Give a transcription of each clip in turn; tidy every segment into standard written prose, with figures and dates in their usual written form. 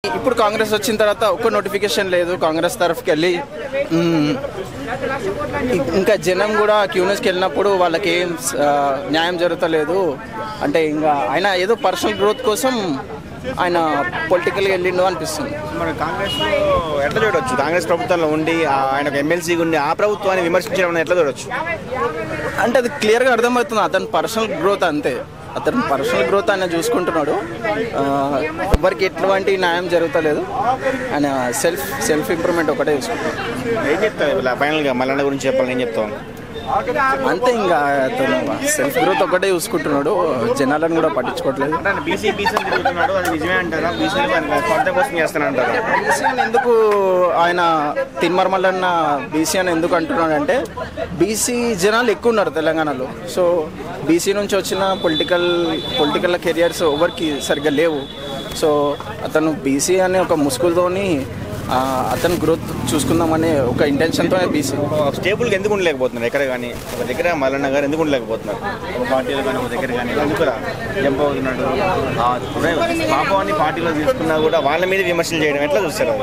ఇప్పుడు కాంగ్రెస్ వచ్చిన తర్వాత ఒక్క నోటిఫికేషన్ లేదు కాంగ్రెస్ తరఫుకి వెళ్ళి. ఇంకా జనం కూడా క్యూనెస్కి వెళ్ళినప్పుడు వాళ్ళకి ఏం న్యాయం జరుగుతలేదు అంటే ఇంకా ఆయన ఏదో పర్సనల్ గ్రోత్ కోసం ఆయన పొలిటికల్గా వెళ్ళిండు అనిపిస్తుంది. మన కాంగ్రెస్ ఎట్లా చూడవచ్చు? కాంగ్రెస్ ప్రభుత్వంలో ఉండి ఆయన ఎమ్మెల్సీగా ఉండి ఆ ప్రభుత్వాన్ని విమర్శించడం ఎట్లా చూడవచ్చు? అంటే అది క్లియర్గా అర్థమవుతుంది, అతని పర్సనల్ గ్రోత్ అంతే. అతను పర్సనల్ గ్రోత్ ఆయన చూసుకుంటున్నాడు, ఎవరికి ఎటువంటి న్యాయం జరుగుతలేదు, ఆయన సెల్ఫ్ ఇంప్రూవ్మెంట్ ఒకటే చూసుకుంటున్నాడు. ఏం చెప్తావు ఫైనల్గా మల్లన్న గురించి చెప్పాలని ఏం చెప్తాను? అంతే, ఇంకా అతను సెల్ఫ్ గ్రోత్ ఒకటే చూసుకుంటున్నాడు, జనాలను కూడా పట్టించుకోవట్లేదు. బీసీ తిరుగుతున్నాడు, అది నిజమే అంటారా? బీసీ కొత్త కోసం చేస్తానంటారా? బీసీ అని ఎందుకు ఆయన తిన్మర్మలన్న బీసీ అని ఎందుకు అంటున్నాడు అంటే బీసీ జనాలు ఎక్కువ ఉన్నారు తెలంగాణలో. సో బీసీ నుంచి వచ్చిన పొలిటికల్ కెరియర్స్ ఎవరికి సరిగ్గా లేవు. సో అతను బీసీ అనే ఒక ముసుగులతోని అతను గ్రోత్ చూసుకుందామనే ఒక ఇంటెన్షన్తో బీసీ స్టేబుల్గా ఎందుకు ఉండలేకపోతున్నారు? ఎక్కడ కానీ ఒక దగ్గర మల్లన్న గారు ఎందుకు ఉండలేకపోతున్నారు? ఒక పార్టీలో కానీ ఒక దగ్గర కానీ ఎందుకు జంప్ అవుతున్నాడు? పాపని పార్టీలో తీసుకున్నా కూడా వాళ్ళ మీద విమర్శలు చేయడం ఎట్లా చూస్తారు?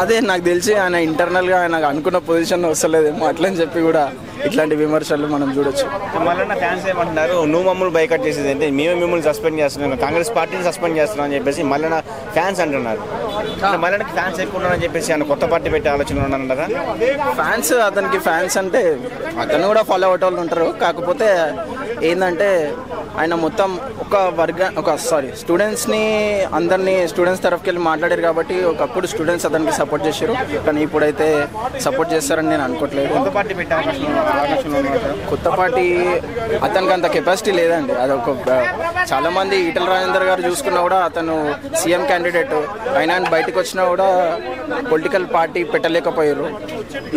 అదే నాకు తెలిసి ఆయన ఇంటర్నల్గా ఆయన అనుకున్న పొజిషన్ వస్తలేదేమో అట్లని చెప్పి కూడా ఇట్లాంటి విమర్శలు మనం చూడొచ్చు. మల్లన్న ఫ్యాన్స్ ఏమంటున్నారు, నువ్వు మమ్మల్ని బైకట్ చేసేది అంటే మేమే మిమ్మల్ని సస్పెండ్ చేస్తున్నాం, కాంగ్రెస్ పార్టీని సస్పెండ్ చేస్తున్నాం అని చెప్పేసి మల్లన్న ఫ్యాన్స్ అంటున్నారు. మల్లన్నకి ఫ్యాన్స్ ఎక్కువ ఉన్నారని చెప్పేసి ఆయన కొత్త పార్టీ పెట్టే ఆలోచన ఉన్నారంటారా? అతనికి ఫ్యాన్స్ అంటే అతను కూడా ఫాలో అవటం వాళ్ళు ఉంటారు. కాకపోతే ఏంటంటే ఆయన మొత్తం స్టూడెంట్స్ని అందరినీ స్టూడెంట్స్ తరఫుకి వెళ్ళి మాట్లాడారు కాబట్టి ఒకప్పుడు స్టూడెంట్స్ అతనికి సపోర్ట్ చేశారు, కానీ ఇప్పుడైతే సపోర్ట్ చేస్తారని నేను అనుకోవట్లేదు. కొత్త పార్టీ అతనికి అంత కెపాసిటీ లేదండి. చాలా మంది ఈటల రాజేందర్ గారు చూసుకున్నా కూడా అతను సీఎం క్యాండిడేట్ అయినా బయటకు వచ్చినా కూడా పొలిటికల్ పార్టీ పెట్టలేకపోయారు.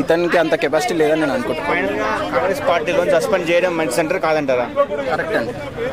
ఇతనికి అంత కెపాసిటీ లేదని నేను అనుకుంటున్నాను. కాంగ్రెస్ పార్టీలో సస్పెండ్ చేయడం మంచి సెంటర్ కాదంటారా? కరెక్ట్ అండి.